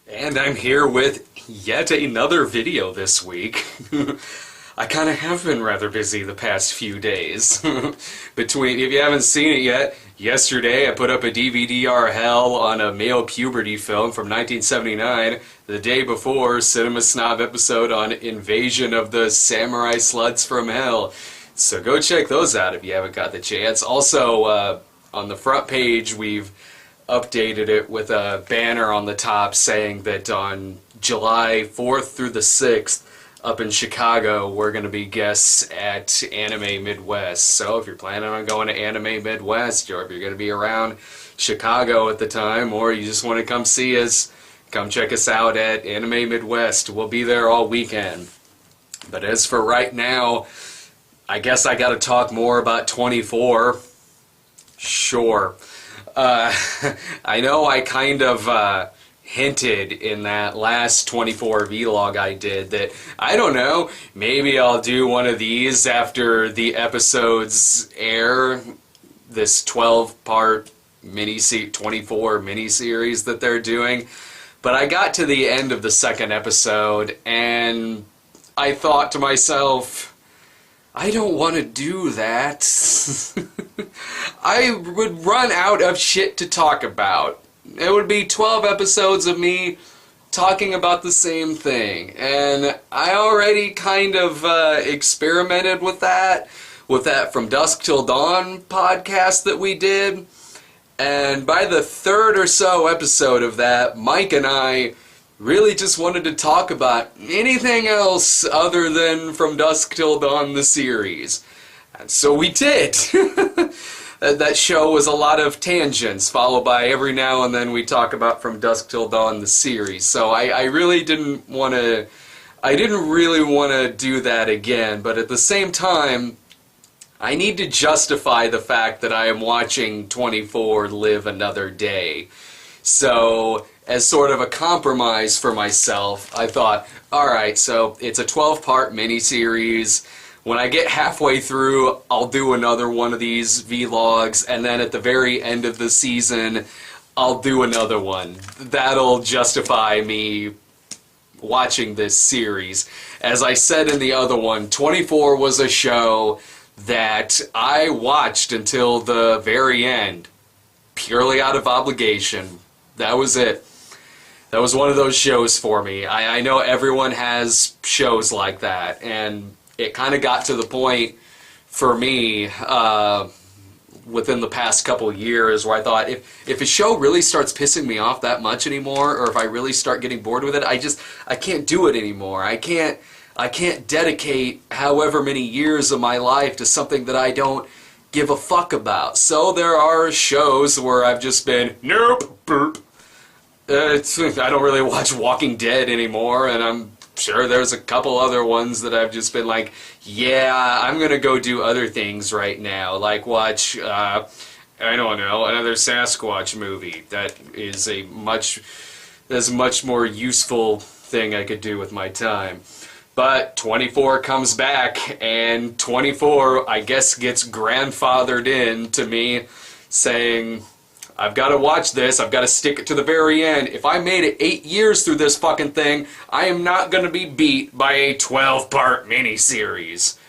And I'm here with yet another video this week. I kind of have been rather busy the past few days. If you haven't seen it yet, yesterday I put up a DVD hell on a male puberty film from 1979. The day before, Cinema Snob episode on Invasion of the Samurai Sluts from Hell. So go check those out if you haven't got the chance. Also, on the front page, we've updated it with a banner on the top saying that on July 4th through the 6th up in Chicago we're going to be guests at Anime Midwest. So if you're planning on going to Anime Midwest, or if you're going to be around Chicago at the time, or you just want to come see us, come check us out at Anime Midwest. We'll be there all weekend. But as for right now, I guess I got to talk more about 24. Sure. I know I kind of hinted in that last 24 vlog I did that, I don't know, maybe I'll do one of these after the episodes air, this 12-part 24 miniseries that they're doing. But I got to the end of the second episode and I thought to myself, I don't want to do that. I would run out of shit to talk about. It would be 12 episodes of me talking about the same thing. And I already kind of experimented with that From Dusk Till Dawn podcast that we did. And by the third or so episode of that, Mike and I really just wanted to talk about anything else other than From Dusk Till Dawn, the series. And so we did. That show was a lot of tangents, followed by every now and then we talk about From Dusk Till Dawn, the series. So I really didn't want to... I didn't really want to do that again, but at the same time, I need to justify the fact that I am watching 24 live another day. So, as sort of a compromise for myself, I thought, alright, so it's a 12-part miniseries. When I get halfway through, I'll do another one of these vlogs, and then at the very end of the season, I'll do another one. That'll justify me watching this series. As I said in the other one, 24 was a show that I watched until the very end, purely out of obligation. That was it. That was one of those shows for me. I know everyone has shows like that, and it kind of got to the point for me within the past couple years where I thought, if a show really starts pissing me off that much anymore, or if I really start getting bored with it, I can't do it anymore. I can't dedicate however many years of my life to something that I don't give a fuck about. So there are shows where I've just been, nope, burp. I don't really watch Walking Dead anymore, and I'm sure there's a couple other ones that I've just been like, yeah, I'm gonna go do other things right now, like watch, I don't know, another Sasquatch movie. That is a much more useful thing I could do with my time. But 24 comes back, and 24, I guess, gets grandfathered in to me, saying, I've got to watch this, I've got to stick it to the very end. If I made it 8 years through this fucking thing, I am not going to be beat by a 12-part miniseries.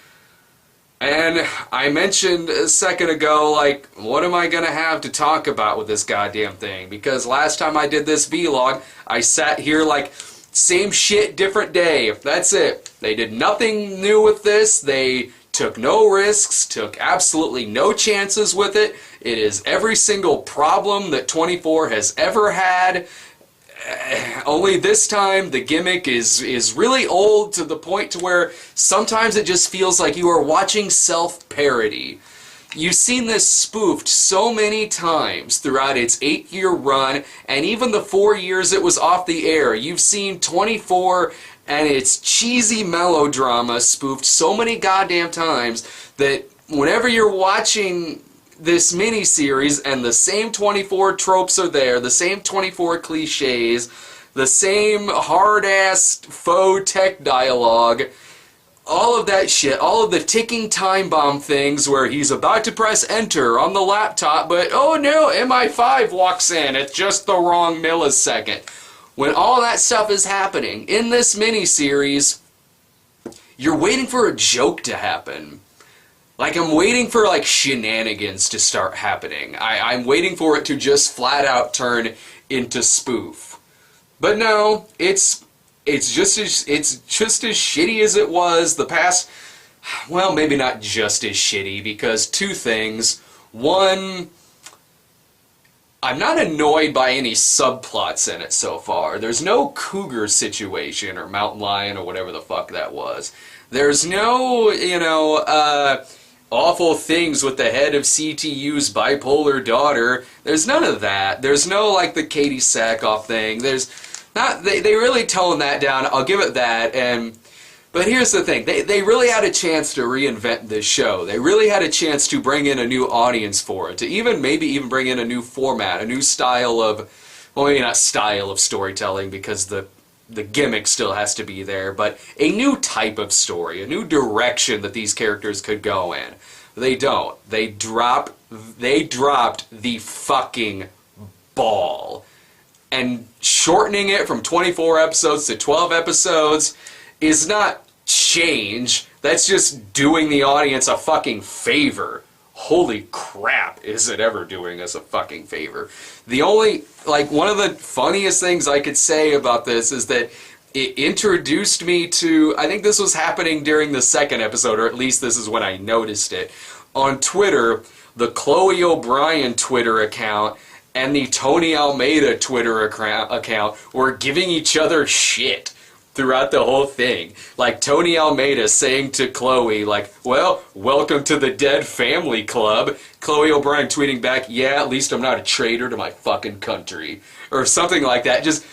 And I mentioned a second ago, like, what am I going to have to talk about with this goddamn thing? Because last time I did this vlog, I sat here like, same shit, different day. That's it. They did nothing new with this. They took no risks, took absolutely no chances with it. It is every single problem that 24 has ever had. Only this time the gimmick is really old to the point to where sometimes it just feels like you are watching self-parody. You've seen this spoofed so many times throughout its 8-year run, and even the 4 years it was off the air. You've seen 24 and its cheesy melodrama spoofed so many goddamn times that whenever you're watching this miniseries and the same 24 tropes are there, the same 24 cliches, the same hard-ass faux tech dialogue, all of that shit, all of the ticking time bomb things where he's about to press enter on the laptop, but oh no, MI5 walks in at just the wrong millisecond. when all that stuff is happening in this miniseries, you're waiting for a joke to happen. Like, I'm waiting for, like, shenanigans to start happening. I'm waiting for it to just flat out turn into spoof. But no, it's just as shitty as it was the past. Well, maybe not just as shitty, because two things. One, I'm not annoyed by any subplots in it so far. There's no cougar situation or mountain lion or whatever the fuck that was. There's no, awful things with the head of CTU's bipolar daughter. There's none of that. There's no, like, the Katie Sackhoff thing. There's not, they really toned that down. I'll give it that. But here's the thing. They really had a chance to reinvent this show. They really had a chance to bring in a new audience for it. To maybe even bring in a new format, a new style of, well, maybe not style of storytelling, because the gimmick still has to be there, but a new type of story, a new direction that these characters could go in. They don't. They dropped the fucking ball. And shortening it from 24 episodes to 12 episodes is not change. That's just doing the audience a fucking favor. Holy crap, is it ever doing us a fucking favor. The only, like, one of the funniest things I could say about this is that it introduced me to, I think this was happening during the second episode, or at least this is when I noticed it. On Twitter, the Chloe O'Brien Twitter account and the Tony Almeida Twitter account were giving each other shit throughout the whole thing. Like, Tony Almeida saying to Chloe, like, well, welcome to the Dead Family Club. Chloe O'Brien tweeting back, yeah, at least I'm not a traitor to my fucking country. Or something like that. Just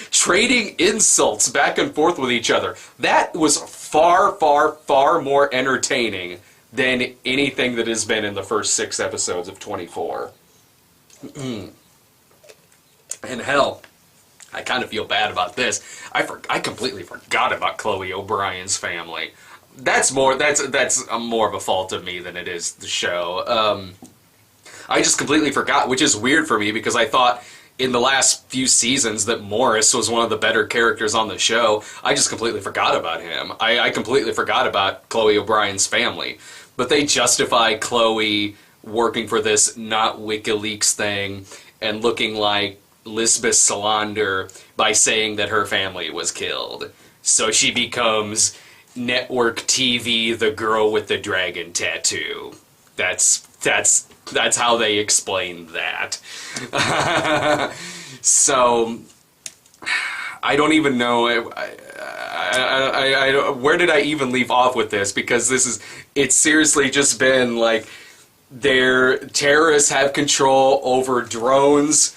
trading insults back and forth with each other. That was far, far, far more entertaining than anything that has been in the first 6 episodes of 24. And hell, I kind of feel bad about this. I completely forgot about Chloe O'Brien's family. That's more of a fault of me than it is the show. I just completely forgot, which is weird for me because I thought in the last few seasons that Morris was one of the better characters on the show. I just completely forgot about him. I completely forgot about Chloe O'Brien's family. But they justify Chloe working for this not WikiLeaks thing and looking like Lisbeth Salander by saying that her family was killed. So she becomes network TV, the girl with the dragon tattoo. That's how they explain that. So I don't even know. Where did I even leave off with this? Because it's seriously just been like their terrorists have control over drones.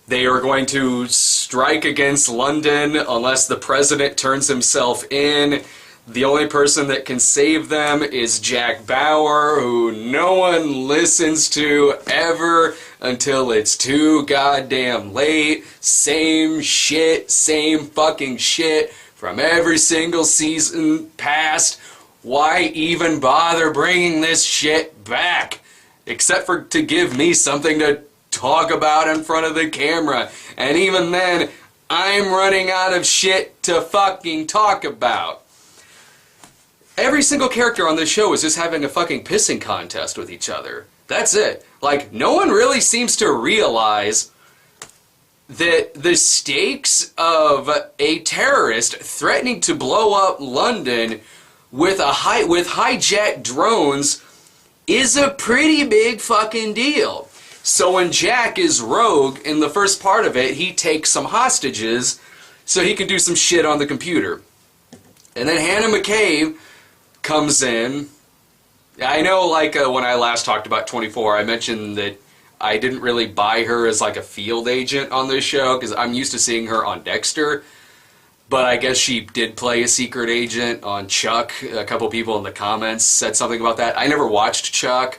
They are going to strike against London unless the president turns himself in. The only person that can save them is Jack Bauer, who no one listens to ever until it's too goddamn late. Same shit, same fucking shit from every single season past. Why even bother bringing this shit back? Except for to give me something to talk about in front of the camera. And even then, I'm running out of shit to fucking talk about. Every single character on this show is just having a fucking pissing contest with each other. That's it. Like, no one really seems to realize that the stakes of a terrorist threatening to blow up London with hijacked drones is a pretty big fucking deal. So when Jack is rogue in the first part of it, he takes some hostages so he can do some shit on the computer. And then Hannah McCabe comes in. I know, like, when I last talked about 24, I mentioned that I didn't really buy her as, like, a field agent on this show, because I'm used to seeing her on Dexter. But I guess she did play a secret agent on Chuck. A couple people in the comments said something about that. I never watched Chuck.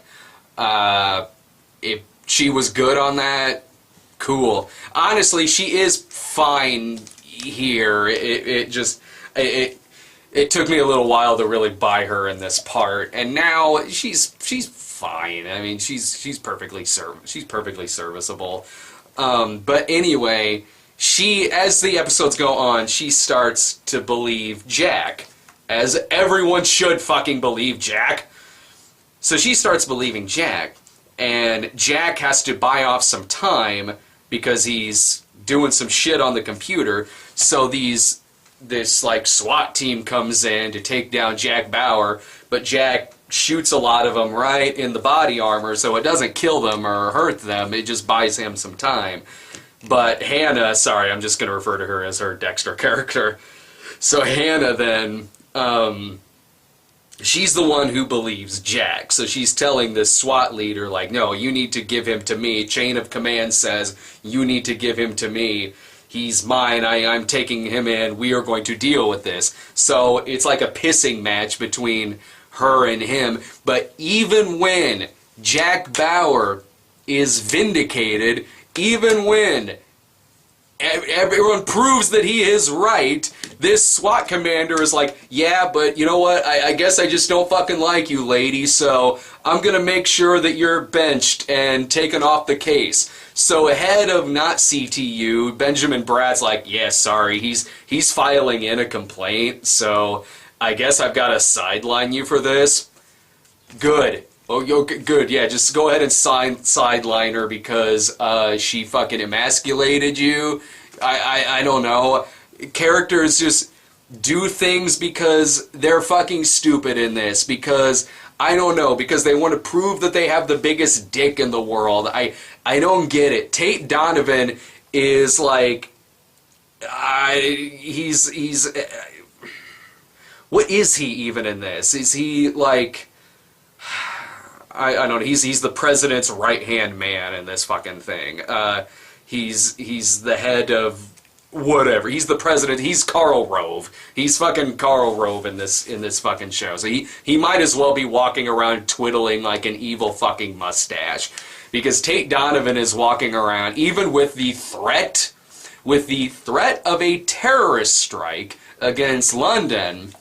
If she was good on that, cool. Honestly, she is fine here. It took me a little while to really buy her in this part, and now she's fine. I mean, she's perfectly serviceable. But anyway, as the episodes go on, she starts to believe Jack, as everyone should fucking believe Jack. So she starts believing Jack, and Jack has to buy off some time because he's doing some shit on the computer. So this like SWAT team comes in to take down Jack Bauer, but Jack shoots a lot of them right in the body armor, so it doesn't kill them or hurt them, it just buys him some time. But Hannah, sorry, I'm just going to refer to her as her Dexter character. So Hannah then, she's the one who believes Jack. So she's telling this SWAT leader, like, no, you need to give him to me. Chain of command says, you need to give him to me. He's mine. I'm taking him in. We are going to deal with this. So it's like a pissing match between her and him. But even when Jack Bauer is vindicated, even when everyone proves that he is right, this SWAT commander is like, yeah, but you know what, I guess I just don't fucking like you, lady, so I'm gonna make sure that you're benched and taken off the case. So ahead of not CTU, Benjamin Bratt's like, yeah, sorry, he's filing in a complaint, so I guess I've got to sideline you for this. Good. Oh, good, yeah, just go ahead and sideline her because she fucking emasculated you. I don't know. Characters just do things because they're fucking stupid in this, because, I don't know, because they want to prove that they have the biggest dick in the world. I don't get it. Tate Donovan is like, he's what is he even in this? Is he like, I don't know, he's the president's right-hand man in this fucking thing. He's the head of whatever. He's the president. He's Karl Rove. He's fucking Karl Rove in this fucking show. So he might as well be walking around twiddling like an evil fucking mustache. Because Tate Donovan is walking around, even with the threat of a terrorist strike against London,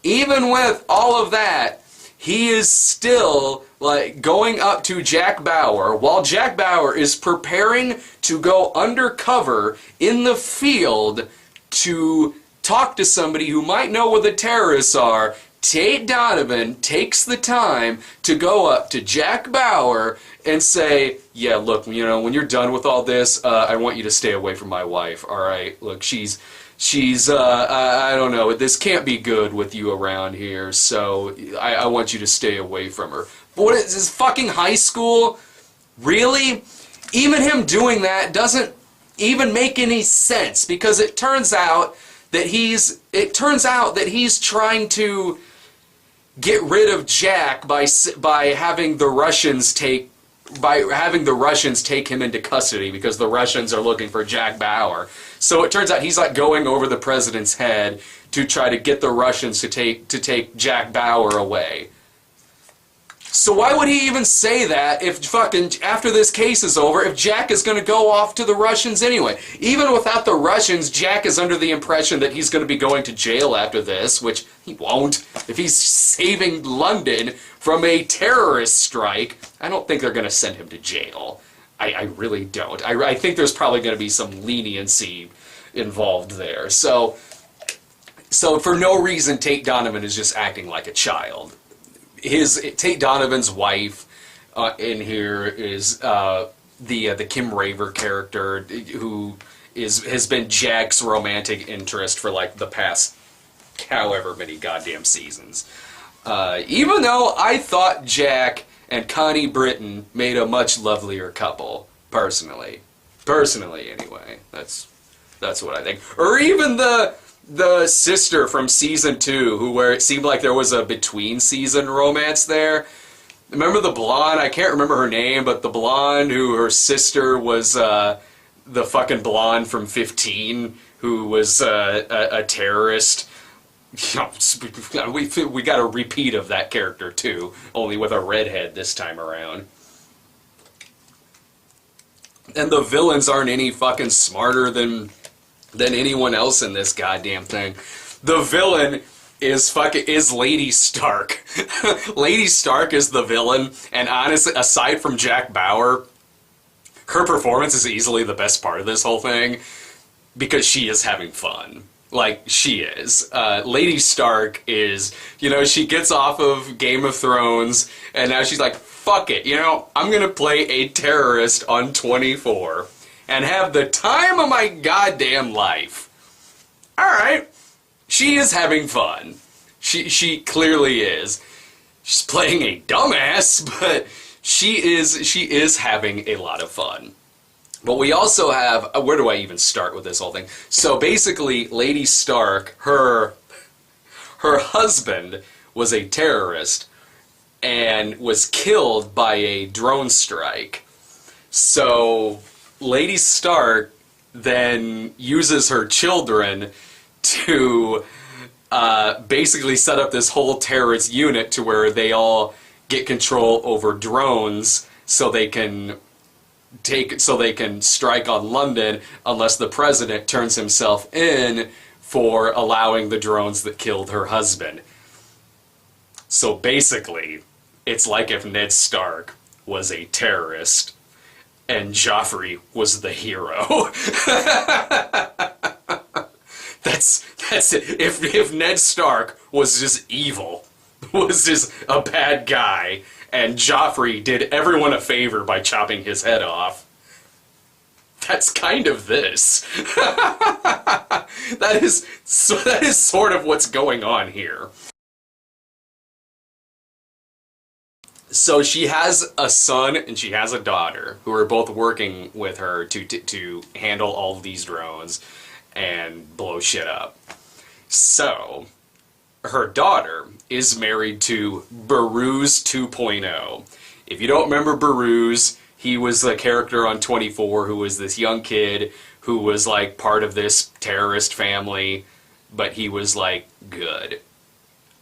even with all of that, he is still like going up to Jack Bauer while Jack Bauer is preparing to go undercover in the field to talk to somebody who might know where the terrorists are. Tate Donovan takes the time to go up to Jack Bauer and say, yeah, look, you know, when you're done with all this, I want you to stay away from my wife, all right? Look, she's I don't know, this can't be good with you around here, so I want you to stay away from her. But what is this, fucking high school? Really? Even him doing that doesn't even make any sense, because it turns out that he's trying to get rid of Jack by having the Russians take him into custody, because the Russians are looking for Jack Bauer. So it turns out he's like going over the president's head to try to get the Russians to take Jack Bauer away. So why would he even say that if fucking after this case is over, if Jack is going to go off to the Russians anyway? Even without the Russians, Jack is under the impression that he's going to be going to jail after this, which he won't. If he's saving London from a terrorist strike, I don't think they're going to send him to jail. I really don't. I think there's probably going to be some leniency involved there. So for no reason, Tate Donovan is just acting like a child. Tate Donovan's wife in here is the Kim Raver character, who has been Jack's romantic interest for like the past however many goddamn seasons. Even though I thought Jack and Connie Britton made a much lovelier couple, personally. Personally, anyway. That's what I think. Or even the sister from season 2, where it seemed like there was a between-season romance there. Remember the blonde? I can't remember her name, but the blonde who her sister was the fucking blonde from 15, who was a terrorist. We got a repeat of that character too, only with a redhead this time around. And the villains aren't any fucking smarter than anyone else in this goddamn thing. The villain is Lady Stark. Lady Stark is the villain, and honestly, aside from Jack Bauer, her performance is easily the best part of this whole thing. because she is having fun. Like, she is. Lady Stark is, you know, she gets off of Game of Thrones, and now she's like, fuck it, you know, I'm gonna play a terrorist on 24 and have the time of my goddamn life. Alright. She is having fun. She clearly is. She's playing a dumbass, but she is having a lot of fun. But we also have, where do I even start with this whole thing? So basically, Lady Stark, her husband was a terrorist and was killed by a drone strike. So Lady Stark then uses her children to basically set up this whole terrorist unit to where they all get control over drones so they can strike on London unless the president turns himself in for allowing the drones that killed her husband. So basically, it's like if Ned Stark was a terrorist and Joffrey was the hero. That's it. If Ned Stark was just evil, was just a bad guy, and Joffrey did everyone a favor by chopping his head off, that's kind of this. That is sort of what's going on here. So she has a son and she has a daughter who are both working with her to handle all of these drones and blow shit up. So her daughter is married to Baruz 2.0. If you don't remember Baruz, he was a character on 24 who was this young kid who was like part of this terrorist family, but he was like good.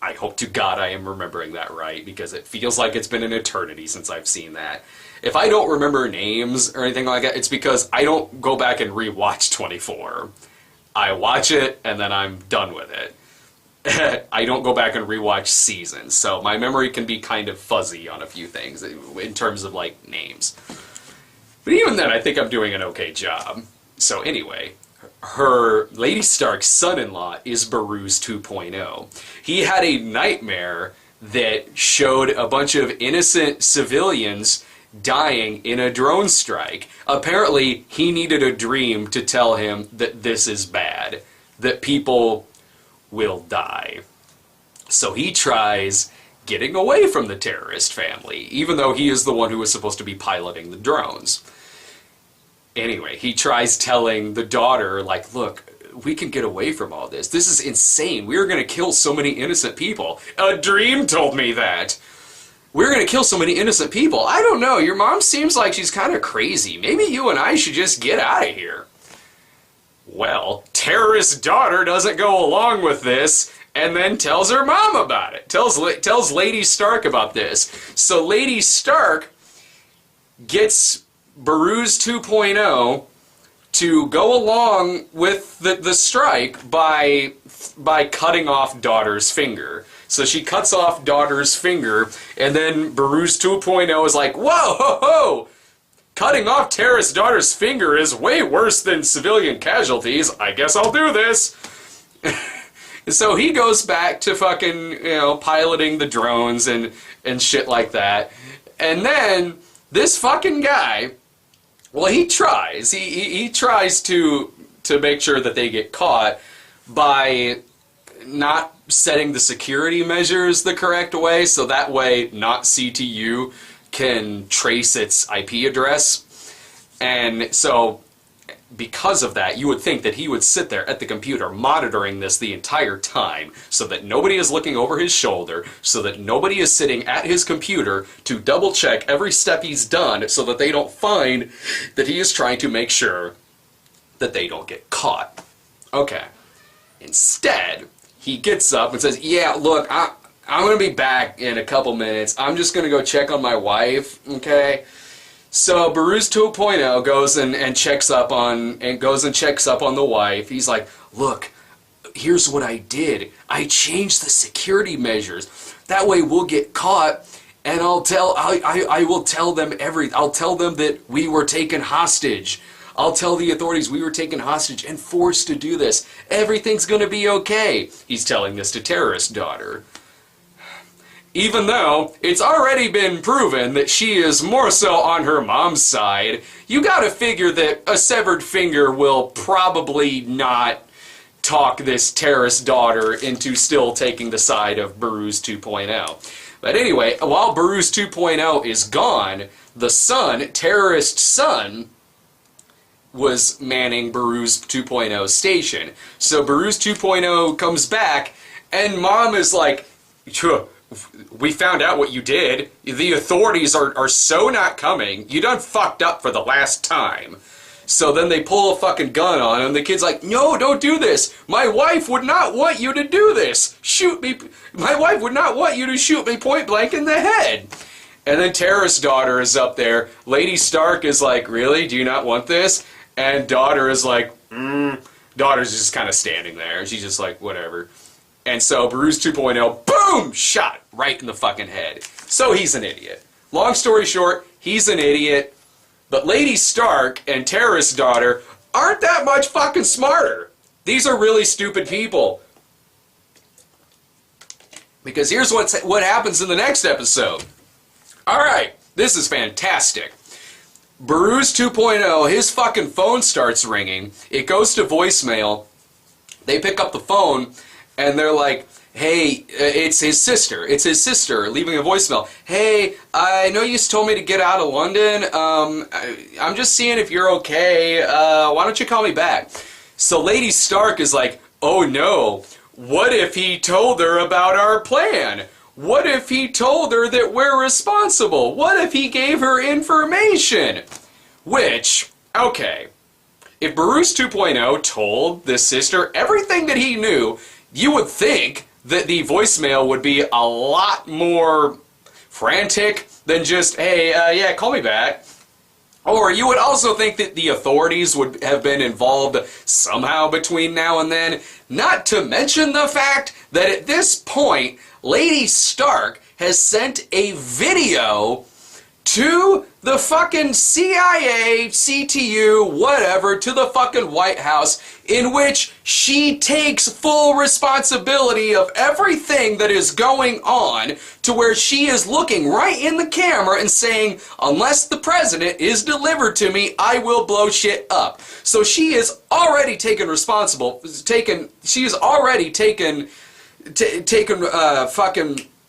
I hope to God I am remembering that right, because it feels like it's been an eternity since I've seen that. If I don't remember names or anything like that, it's because I don't go back and rewatch 24. I watch it and then I'm done with it. I don't go back and rewatch seasons, so my memory can be kind of fuzzy on a few things in terms of like names. But even then, I think I'm doing an okay job. So anyway, her Lady Stark's son-in-law is Baruz 2.0. He had a nightmare that showed a bunch of innocent civilians dying in a drone strike. Apparently, he needed a dream to tell him that this is bad, that people will die. So he tries getting away from the terrorist family, even though he is the one who was supposed to be piloting the drones. Anyway, he tries telling the daughter, like, look, we can get away from all this. This is insane. We're going to kill so many innocent people. A dream told me that. We're going to kill so many innocent people. I don't know. Your mom seems like she's kind of crazy. Maybe you and I should just get out of here. Well, terrorist daughter doesn't go along with this and then tells her mom about it. Tells Lady Stark about this. So Lady Stark gets Baruz 2.0 to go along with the strike by cutting off daughter's finger. So she cuts off daughter's finger, and then Baruz 2.0 is like, whoa, ho, ho! Cutting off terrorist daughter's finger is way worse than civilian casualties. I guess I'll do this. So he goes back to fucking, piloting the drones and shit like that. And then this fucking guy, well, he tries. He tries to make sure that they get caught by not setting the security measures the correct way, so that way not CTU can trace its IP address. And so because of that, you would think that he would sit there at the computer monitoring this the entire time so that nobody is looking over his shoulder, so that nobody is sitting at his computer to double check every step he's done so that they don't find that he is trying to make sure that they don't get caught. Okay. Instead, he gets up and says, yeah, look, I'm going to be back in a couple minutes. I'm just going to go check on my wife, okay? So Baruz 2.0 goes and checks up on the wife. He's like, look, here's what I did. I changed the security measures. That way we'll get caught, and I will tell them I'll tell them that we were taken hostage. I'll tell the authorities we were taken hostage and forced to do this. Everything's gonna be okay. He's telling this to terrorist daughter. Even though it's already been proven that she is more so on her mom's side, you gotta figure that a severed finger will probably not talk this terrorist daughter into still taking the side of Baruz 2.0. But anyway, while Baruz 2.0 is gone, the son, terrorist son, was manning Baruz 2.0's station. So Baruz 2.0 comes back, and mom is like, we found out what you did. The authorities are so not coming. You done fucked up for the last time. So then they pull a fucking gun on him. The kid's like, no, don't do this. My wife would not want you to do this. Shoot me. My wife would not want you to shoot me point blank in the head. And then terrorist daughter is up there. Lady Stark is like, really? Do you not want this? And daughter is like, Daughter's just kind of standing there. She's just like, whatever. And so Baruz 2.0, boom, shot right in the fucking head. So he's an idiot. Long story short, he's an idiot. But Lady Stark and terrorist daughter aren't that much fucking smarter. These are really stupid people. Because here's what happens in the next episode. Alright, this is fantastic. Baruz 2.0, his fucking phone starts ringing. It goes to voicemail. They pick up the phone, and they're like, hey, it's his sister. It's his sister leaving a voicemail. Hey, I know you told me to get out of London. I'm just seeing if you're okay. Why don't you call me back? So Lady Stark is like, oh no, what if he told her about our plan? What if he told her that we're responsible? What if he gave her information? Which, okay, if Baruz 2.0 told this sister everything that he knew, you would think that the voicemail would be a lot more frantic than just, hey, yeah, call me back. Or you would also think that the authorities would have been involved somehow between now and then. Not to mention the fact that at this point, Lady Stark has sent a video to the fucking CIA, CTU, whatever, to the fucking White House, in which she takes full responsibility of everything that is going on, to where she is looking right in the camera and saying, unless the president is delivered to me, I will blow shit up. So she is already taken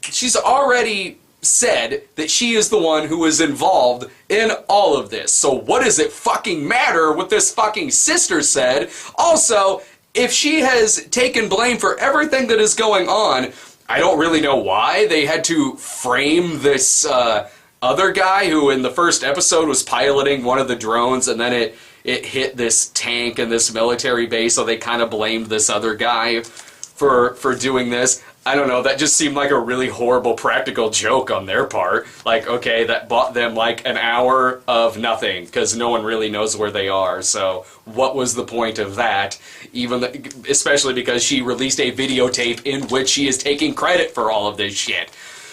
she's already said that she is the one who is involved in all of this. So what does it fucking matter what this fucking sister said? Also, if she has taken blame for everything that is going on, I don't really know why they had to frame this other guy who in the first episode was piloting one of the drones, and then it hit this tank in this military base, so they kind of blamed this other guy for doing this. I don't know, that just seemed like a really horrible practical joke on their part. Like, okay, that bought them like an hour of nothing, because no one really knows where they are, so what was the point of that? Especially because she released a videotape in which she is taking credit for all of this shit.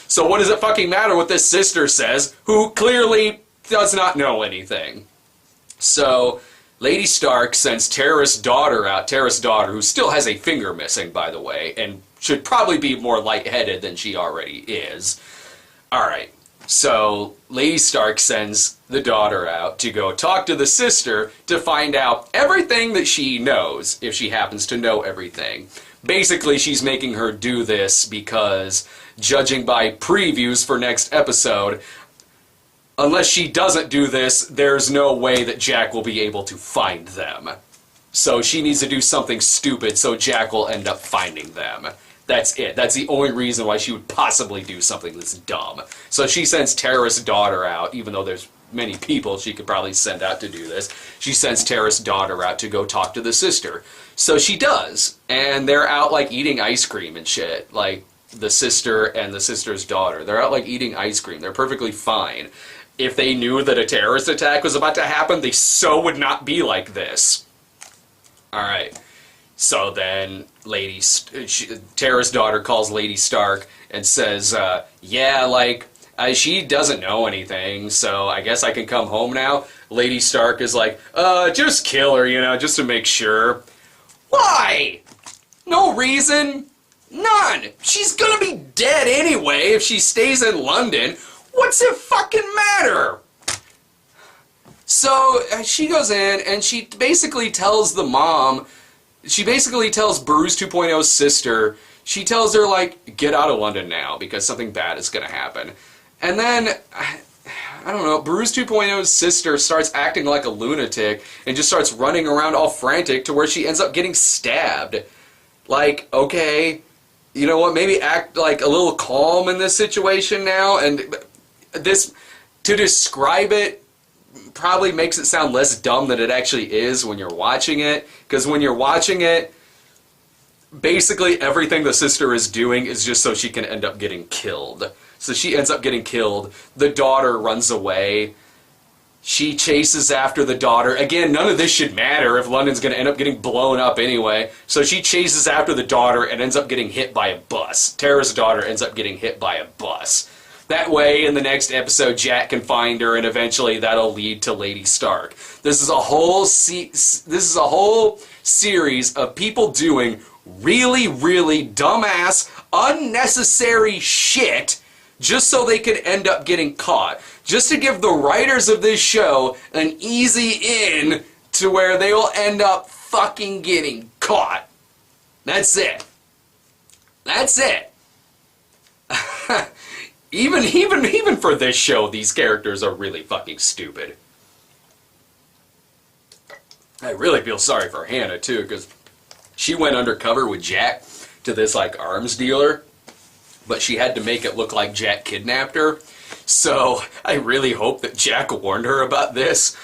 So what does it fucking matter what this sister says, who clearly does not know anything? So Lady Stark sends terrorist daughter, who still has a finger missing, by the way, and should probably be more lightheaded than she already is. Alright, so Lady Stark sends the daughter out to go talk to the sister to find out everything that she knows, if she happens to know everything. Basically, she's making her do this because, judging by previews for next episode, unless she doesn't do this, there's no way that Jack will be able to find them. So she needs to do something stupid so Jack will end up finding them. That's it. That's the only reason why she would possibly do something this dumb. So she sends terrorist daughter out, even though there's many people she could probably send out to do this. She sends terrorist daughter out to go talk to the sister. So she does, and they're out like eating ice cream and shit. Like the sister and the sister's daughter. They're out like eating ice cream. They're perfectly fine. If they knew that a terrorist attack was about to happen, they so would not be like this. Alright. So then, terrorist daughter calls Lady Stark and says, yeah, like, she doesn't know anything, so I guess I can come home now. Lady Stark is like, just kill her, you know, just to make sure. Why? No reason. None. She's gonna be dead anyway if she stays in London. What's it fucking matter? So she goes in and she basically tells the mom, she basically tells Bruce 2.0's sister, she tells her, like, get out of London now because something bad is gonna happen. And then, I don't know, Bruce 2.0's sister starts acting like a lunatic and just starts running around all frantic to where she ends up getting stabbed. Like, okay, you know what, maybe act like a little calm in this situation now, and this, to describe it, probably makes it sound less dumb than it actually is when you're watching it, because when you're watching it, basically everything the sister is doing is just so she can end up getting killed. So she ends up getting killed, the daughter runs away, she chases after the daughter. Again, none of this should matter if London's going to end up getting blown up anyway. So she chases after the daughter and ends up getting hit by a bus. Tara's daughter ends up getting hit by a bus. That way, in the next episode, Jack can find her, and eventually that'll lead to Lady Stark. This is a whole series of people doing really, really dumbass, unnecessary shit just so they could end up getting caught. Just to give the writers of this show an easy in to where they will end up fucking getting caught. That's it. That's it. Even for this show, these characters are really fucking stupid. I really feel sorry for Hannah, too, because she went undercover with Jack to this, like, arms dealer, but she had to make it look like Jack kidnapped her. So I really hope that Jack warned her about this.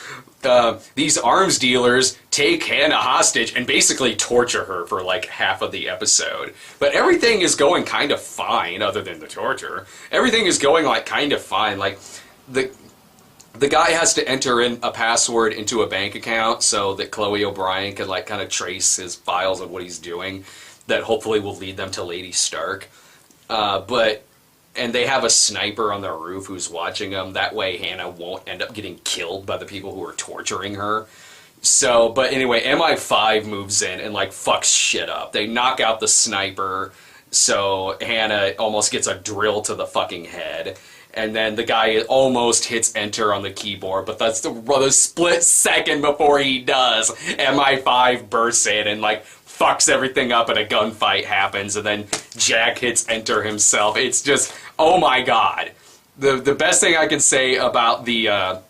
These arms dealers take Hannah hostage and basically torture her for like half of the episode. But everything is going kind of fine, other than the torture. Everything is going like kind of fine. Like the guy has to enter in a password into a bank account so that Chloe O'Brien can like kind of trace his files of what he's doing. That hopefully will lead them to Lady Stark. And they have a sniper on their roof who's watching them. That way Hannah won't end up getting killed by the people who are torturing her. So, but anyway, MI5 moves in and, like, fucks shit up. They knock out the sniper, so Hannah almost gets a drill to the fucking head. And then the guy almost hits enter on the keyboard, but that's the split second before he does. MI5 bursts in and, like, fucks everything up and a gunfight happens, and then Jack hits enter himself. It's just, oh my god. The best thing I can say about the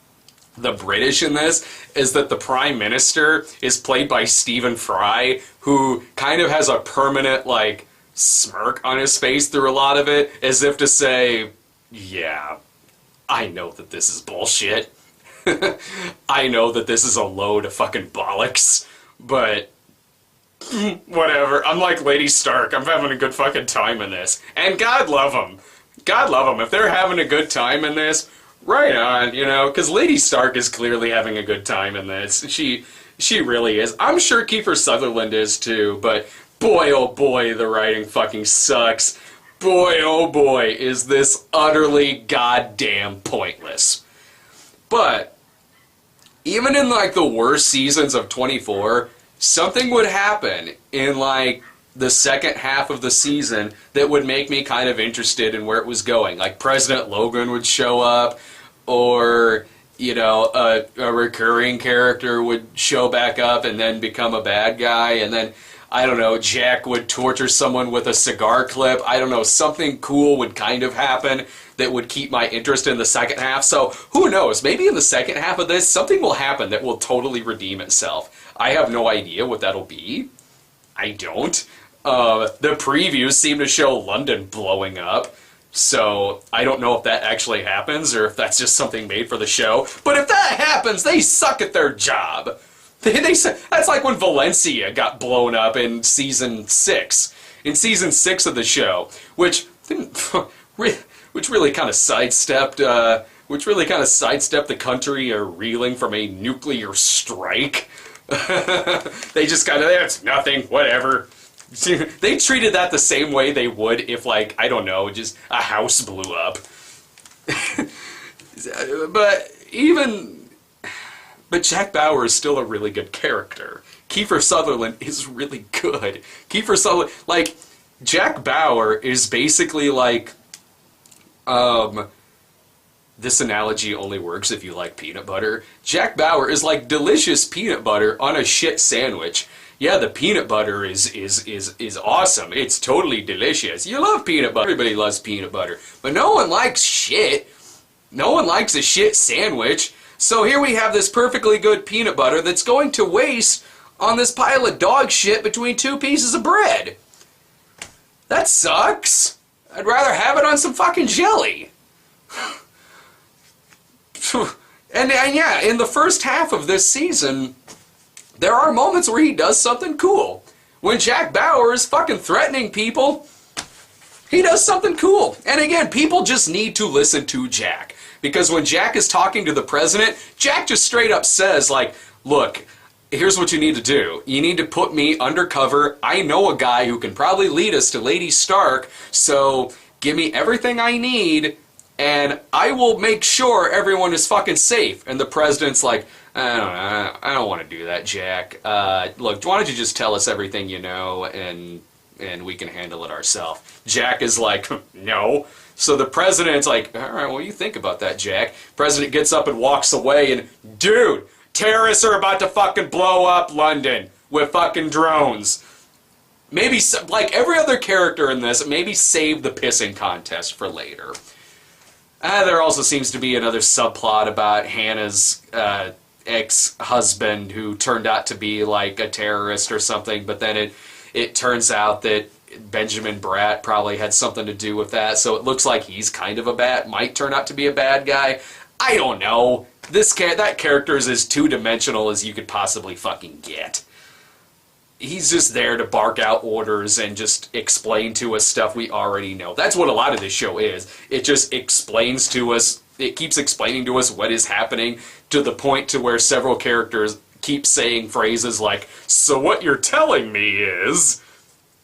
British in this is that the Prime Minister is played by Stephen Fry, who kind of has a permanent, like, smirk on his face through a lot of it, as if to say, yeah, I know that this is bullshit. I know that this is a load of fucking bollocks, but whatever. I'm like Lady Stark. I'm having a good fucking time in this. And God love them. God love them. If they're having a good time in this, right on, you know, because Lady Stark is clearly having a good time in this. She really is. I'm sure Kiefer Sutherland is too, but boy oh boy, the writing fucking sucks. Boy oh boy, is this utterly goddamn pointless. But even in like the worst seasons of 24, something would happen in like the second half of the season that would make me kind of interested in where it was going. Like President Logan would show up, or, you know, a recurring character would show back up and then become a bad guy, and then, I don't know, Jack would torture someone with a cigar clip. I don't know, something cool would kind of happen that would keep my interest in the second half. So, who knows, maybe in the second half of this, something will happen that will totally redeem itself. I have no idea what that'll be. I don't. The previews seem to show London blowing up, so I don't know if that actually happens or if that's just something made for the show. But if that happens, they suck at their job. That's like when Valencia got blown up in season 6. In season 6 of the show, which really kind of sidestepped the country reeling from a nuclear strike. They just kind of, it's nothing, whatever. They treated that the same way they would if, like, I don't know, just a house blew up. But even But Jack Bauer is still a really good character. Kiefer Sutherland is really good. Kiefer Sutherland, like, Jack Bauer is basically like, this analogy only works if you like peanut butter. Jack Bauer is like delicious peanut butter on a shit sandwich. Yeah, the peanut butter is awesome. It's totally delicious. You love peanut butter. Everybody loves peanut butter. But no one likes shit. No one likes a shit sandwich. So here we have this perfectly good peanut butter that's going to waste on this pile of dog shit between two pieces of bread. That sucks. I'd rather have it on some fucking jelly. And yeah, in the first half of this season, there are moments where he does something cool. When Jack Bauer is fucking threatening people, he does something cool. And again, people just need to listen to Jack. Because when Jack is talking to the president, Jack just straight up says, like, look, here's what you need to do. You need to put me undercover. I know a guy who can probably lead us to Lady Stark, so give me everything I need, and I will make sure everyone is fucking safe. And the president's like, I don't want to do that, Jack. Look, why don't you just tell us everything you know, and we can handle it ourselves. Jack is like, no. So the president's like, all right, well, you think about that, Jack. President gets up and walks away, and, dude, terrorists are about to fucking blow up London with fucking drones. Maybe, like every other character in this, maybe save the pissing contest for later. There also seems to be another subplot about Hannah's ex-husband who turned out to be like a terrorist or something, but then it turns out that Benjamin Bratt probably had something to do with that, so it looks like he's kind of might turn out to be a bad guy. I don't know. That character is as two-dimensional as you could possibly fucking get. He's just there to bark out orders and just explain to us stuff we already know. That's what a lot of this show is. It just explains to us, it keeps explaining to us what is happening, to the point to where several characters keep saying phrases like, so what you're telling me is,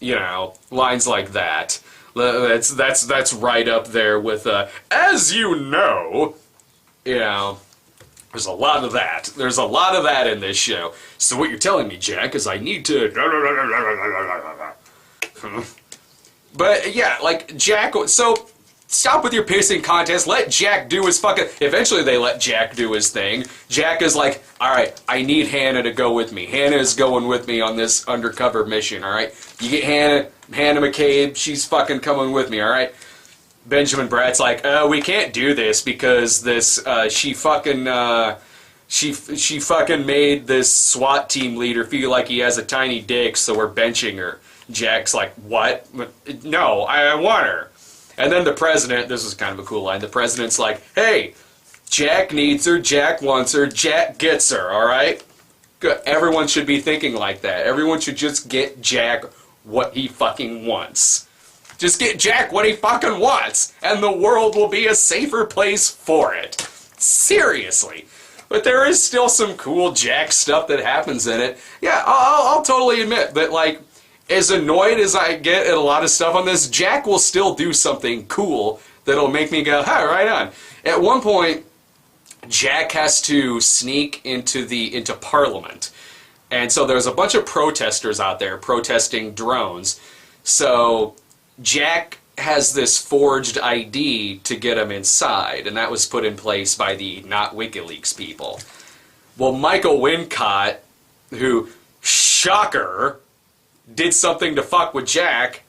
you know, lines like that. That's right up there with, as you know, you know. There's a lot of that. There's a lot of that in this show. So what you're telling me, Jack, is I need to... But, yeah, like, Jack... So, stop with your pissing contest. Let Jack do his fucking... Eventually they let Jack do his thing. Jack is like, alright, I need Hannah to go with me. Hannah is going with me on this undercover mission, alright? You get Hannah McCabe, she's fucking coming with me, alright? Benjamin Bratt's like, we can't do this because this, she fucking made this SWAT team leader feel like he has a tiny dick, so we're benching her. Jack's like, what? No, I want her. And then the president, this is kind of a cool line, the president's like, hey, Jack needs her, Jack wants her, Jack gets her, alright? Good. Everyone should be thinking like that. Everyone should just get Jack what he fucking wants. Just get Jack what he fucking wants, and the world will be a safer place for it. Seriously. But there is still some cool Jack stuff that happens in it. Yeah, I'll totally admit that, like, as annoyed as I get at a lot of stuff on this, Jack will still do something cool that'll make me go, huh, right on. At one point, Jack has to sneak into Parliament. And so there's a bunch of protesters out there protesting drones. So Jack has this forged ID to get him inside, and that was put in place by the not WikiLeaks people. Well, Michael Wincott, who, shocker, did something to fuck with Jack,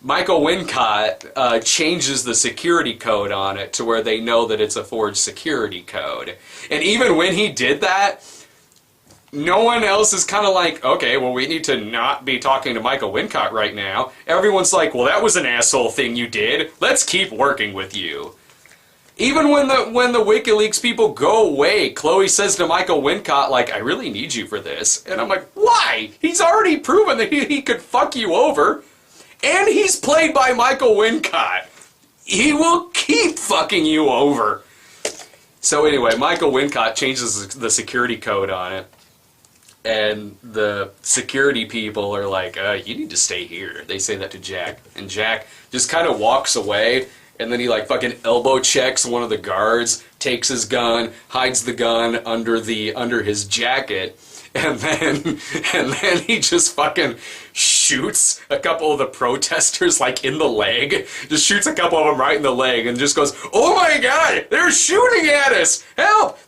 Michael Wincott changes the security code on it to where they know that it's a forged security code. And even when he did that, no one else is kind of like, okay, well, we need to not be talking to Michael Wincott right now. Everyone's like, well, that was an asshole thing you did. Let's keep working with you. Even when the WikiLeaks people go away, Chloe says to Michael Wincott, like, I really need you for this. And I'm like, why? He's already proven that he could fuck you over. And he's played by Michael Wincott. He will keep fucking you over. So anyway, Michael Wincott changes the security code on it. And the security people are like, you need to stay here. They say that to Jack. And Jack just kind of walks away. and then he like fucking elbow checks one of the guards, takes his gun, hides the gun under his jacket, and then he just fucking shoots a couple of the protesters like in the leg. Just shoots a couple of them right in the leg and just goes, "Oh my god, they're shooting at us! Help!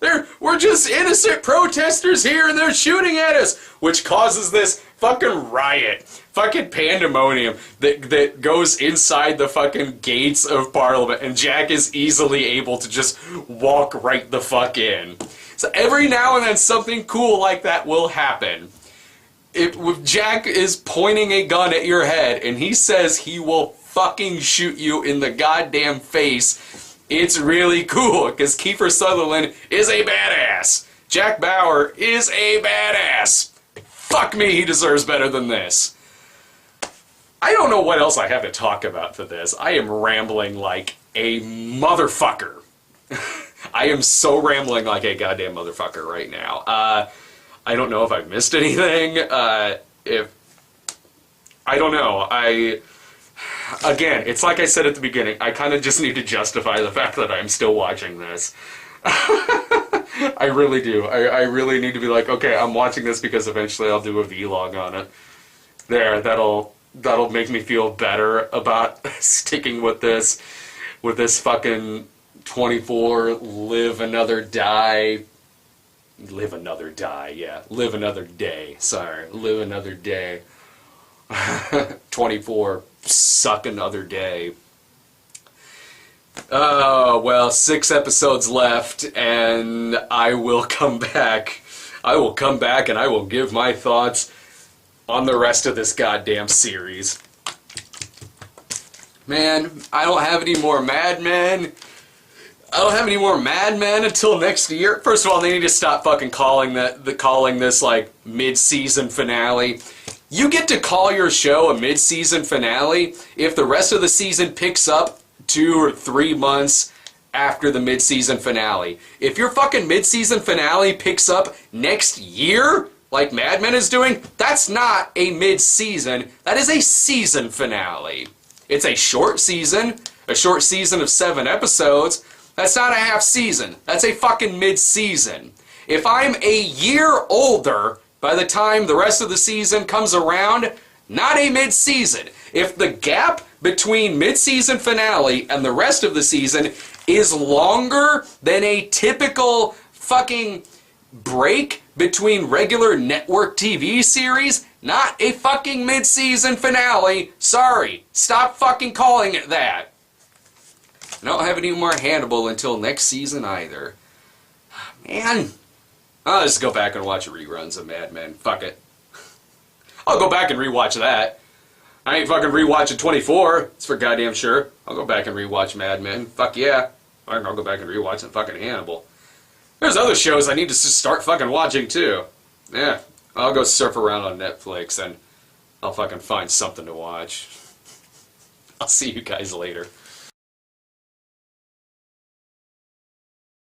We're just innocent protesters here and they're shooting at us!" Which causes this fucking riot, fucking pandemonium that goes inside the fucking gates of Parliament, and Jack is easily able to just walk right the fuck in. So every now and then something cool like that will happen. If Jack is pointing a gun at your head and he says he will fucking shoot you in the goddamn face, it's really cool, because Kiefer Sutherland is a badass. Jack Bauer is a badass. Fuck me, he deserves better than this. I don't know what else I have to talk about for this. I am rambling like a motherfucker. I am so rambling like a goddamn motherfucker right now. I don't know if I've missed anything. I don't know. Again, it's like I said at the beginning, I kind of just need to justify the fact that I'm still watching this. I really do. I really need to be like, okay, I'm watching this because eventually I'll do a vlog on it. There, that'll make me feel better about sticking with this fucking 24 live another day, yeah. Live another day. Sorry. Live another day. 24 suck another day. Oh, well, 6 episodes left, and I will come back. I will come back and I will give my thoughts on the rest of this goddamn series. Man, I don't have any more Mad Men. I don't have any more Mad Men until next year. First of all, they need to stop fucking calling this like mid-season finale. You get to call your show a mid-season finale if the rest of the season picks up 2 or 3 months after the mid-season finale. If your fucking mid-season finale picks up next year, like Mad Men is doing, that's not a mid-season. That is a season finale. It's a short season of 7 episodes. That's not a half season. That's a fucking mid-season. If I'm a year older by the time the rest of the season comes around, not a mid-season. If the gap between mid-season finale and the rest of the season is longer than a typical fucking break between regular network TV series, not a fucking mid-season finale. Sorry. Stop fucking calling it that. I don't have any more Hannibal until next season either. Man. I'll just go back and watch reruns of Mad Men. Fuck it. I'll go back and rewatch that. I ain't fucking rewatching 24. It's for goddamn sure. I'll go back and rewatch Mad Men. Fuck yeah. I'll go back and rewatch fucking Hannibal. There's other shows I need to start fucking watching too. Yeah. I'll go surf around on Netflix and I'll fucking find something to watch. I'll see you guys later.